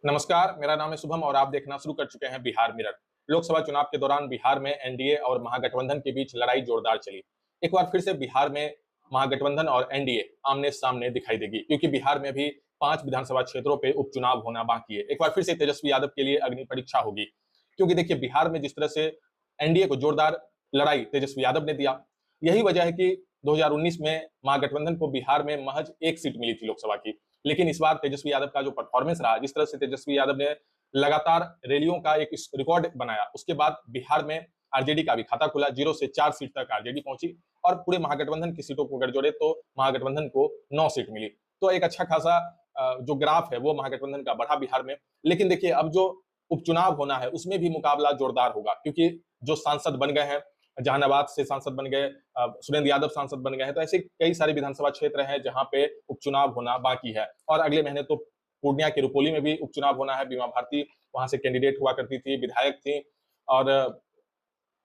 नमस्कार, मेरा नाम है शुभम और आप देखना शुरू कर चुके हैं बिहार मिरर। लोकसभा चुनाव के दौरान बिहार में एनडीए और महागठबंधन के बीच लड़ाई जोरदार चली। एक बार फिर से बिहार में महागठबंधन और एनडीए आमने-सामने दिखाई देगी, क्योंकि बिहार में भी 5 विधानसभा क्षेत्रों पे उपचुनाव होना बाकी है। एक बार फिर से तेजस्वी यादव के लिए अग्नि परीक्षा होगी, क्योंकि देखिए बिहार में जिस तरह से एनडीए को जोरदार लड़ाई तेजस्वी यादव ने दिया, यही वजह है कि 2019 में महागठबंधन को बिहार में महज 1 सीट मिली थी लोकसभा की। लेकिन इस बार तेजस्वी यादव का जो परफॉर्मेंस रहा, जिस तरह से तेजस्वी यादव ने लगातार रैलियों का एक रिकॉर्ड बनाया, उसके बाद बिहार में आरजेडी का भी खाता खुला। 0 से 4 सीट तक आरजेडी पहुंची और पूरे महागठबंधन की सीटों को अगर जोड़े तो महागठबंधन को 9 सीट मिली। तो एक अच्छा खासा जो ग्राफ है वो महागठबंधन का बढ़ा बिहार में। लेकिन देखिए अब जो उपचुनाव होना है उसमें भी मुकाबला जोरदार होगा, क्योंकि जो सांसद बन गए हैं, जहानाबाद से सांसद बन गए, सुरेंद्र यादव सांसद बन गए हैं, तो ऐसे कई सारे विधानसभा क्षेत्र हैं जहां पे उपचुनाव होना बाकी है। और अगले महीने तो पूर्णिया के रुपोली में भी उपचुनाव होना है। बीमा भारती वहां से कैंडिडेट हुआ करती थी, विधायक थी, और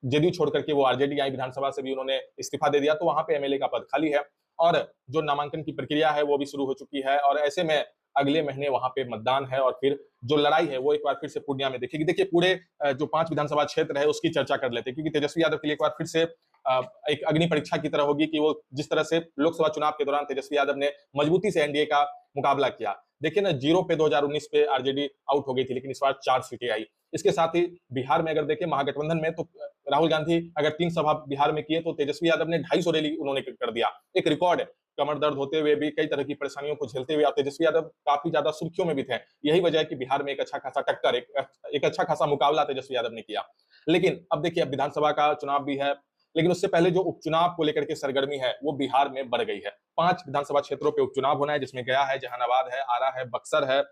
जेडीयू छोड़ करके वो आरजेडी आई, विधानसभा से भी उन्होंने इस्तीफा दे दिया, तो वहां पे एमएलए का पद खाली है। और जो नामांकन की प्रक्रिया है वो भी शुरू हो चुकी है, और ऐसे में अगले महीने वहां पे मतदान है और फिर जो लड़ाई है वो एक बार फिर से पूर्णिया में देखेगी। देखिए पूरे जो 5 विधानसभा क्षेत्र है उसकी चर्चा कर लेते हैं, क्योंकि तेजस्वी यादव के लिए एक बार फिर से एक अग्नि परीक्षा की तरह होगी कि वो जिस तरह से लोकसभा चुनाव के दौरान तेजस्वी यादव ने मजबूती से एनडीए का मुकाबला किया। देखिए ना, 0 पे 2019 पे आरजेडी आउट हो गई थी, लेकिन इस बार 4 सीटें आई। इसके साथ ही बिहार में अगर देखें महागठबंधन में, तो राहुल गांधी अगर 3 सभा बिहार में किए तो तेजस्वी यादव ने 250 रैली उन्होंने कर दिया, एक रिकॉर्ड है। कमर दर्द होते हुए भी, कई तरह की परेशानियों को झेलते हुए, और तेजस्वी यादव काफी ज्यादा सुर्खियों में भी थे। यही वजह है कि बिहार में एक अच्छा खासा टक्कर, एक अच्छा खासा मुकाबला तेजस्वी यादव ने किया। लेकिन अब देखिए, अब विधानसभा का चुनाव भी है, लेकिन उससे पहले जो उपचुनाव को लेकर के सरगर्मी है वो बिहार में बढ़ गई है। 5 विधानसभा क्षेत्रों पे उपचुनाव होना है, जिसमें गया है, जहानाबाद है, आरा है, बक्सर है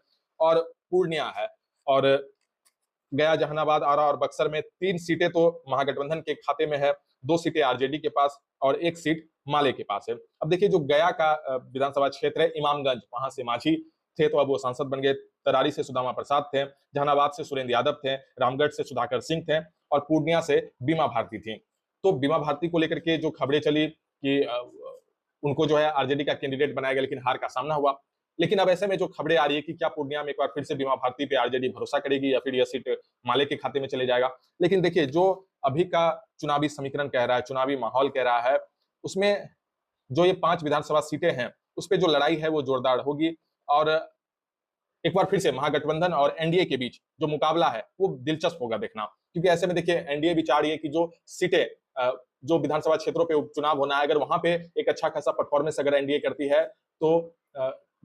और पूर्णिया है। और गया, जहानाबाद, आरा और बक्सर में 3 सीटें तो महागठबंधन के खाते में है, 2 सीटें आरजेडी के पास और 1 सीट माले के पास है। अब देखिए, जो गया का विधानसभा क्षेत्र है, इमामगंज, वहां से मांझी थे तो अब वो सांसद बन गए। तरारी से सुदामा प्रसाद थे, जहानाबाद से सुरेंद्र यादव थे, रामगढ़ से सुधाकर सिंह थे और पूर्णिया से बीमा भारती थी। तो बीमा भारती को लेकर के जो खबरें चली कि उनको जो है आरजेडी का कैंडिडेट बनाया गया, लेकिन हार का सामना हुआ। लेकिन अब ऐसे में जो खबरें आ रही है कि क्या पूर्णिया में एक बार फिर से बीमा भारती पे आरजेडी भरोसा करेगी या फिर यह सीट माले के खाते में चले जाएगा। लेकिन देखिए, जो अभी का चुनावी समीकरण कह रहा है, चुनावी माहौल कह रहा है, उसमें जो ये 5 विधानसभा सीटें हैं उस पर जो लड़ाई है वो जोरदार होगी। और एक बार फिर से महागठबंधन और एनडीए के बीच जो मुकाबला है वो दिलचस्प होगा देखना, क्योंकि ऐसे में देखिए एनडीए भी चाह रही है कि जो सीटें, जो विधानसभा क्षेत्रों पे उपचुनाव होना है, अगर वहां पे एक अच्छा खासा परफॉर्मेंस अगर एनडीए करती है तो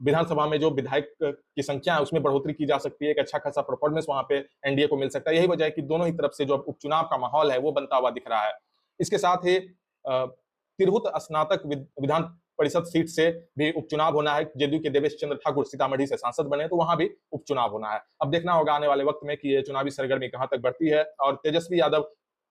विधानसभा में जो विधायक की संख्या है उसमें बढ़ोतरी की जा सकती है, एक अच्छा खासा परफॉर्मेंस वहां पे एनडीए को मिल सकता है। यही वजह है कि दोनों ही तरफ से जो उपचुनाव का माहौल है वो बनता हुआ दिख रहा है। इसके साथ ही तिरहुत स्नातक विधान परिषद सीट से भी उपचुनाव होना है। जदयू के देवेश चंद्र ठाकुर सीतामढ़ी से सांसद बने, तो वहां भी उपचुनाव होना है। अब देखना होगा आने वाले वक्त में कि ये चुनावी सरगर्मी कहां तक बढ़ती है और तेजस्वी यादव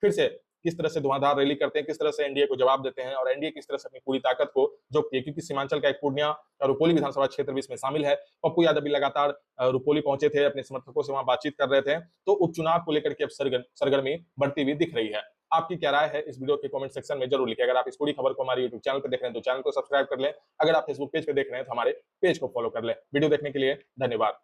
फिर से किस तरह से धुआंधार रैली करते हैं, किस तरह से एनडीए को जवाब देते हैं और एनडीए किस तरह से अपनी पूरी ताकत को झोंकती है, क्योंकि सीमांचल का एक पूर्णिया और रुपौली विधानसभा क्षेत्र भी इसमें शामिल है। पप्पू यादव भी लगातार रुपौली पहुंचे थे, अपने समर्थकों से वहां बातचीत कर रहे थे। तो उपचुनाव को लेकर के अब सरगर्मी बढ़ती हुई दिख रही है। आपकी क्या राय है इस वीडियो के कमेंट सेक्शन में जरूर लिखें। अगर आप इस पूरी खबर को हमारे यूट्यूब चैनल पर देख रहे हैं तो चैनल को सब्सक्राइब कर लें। अगर आप फेसबुक पेज पे देख रहे हैं तो हमारे पेज को फॉलो कर लें। वीडियो देखने के लिए धन्यवाद।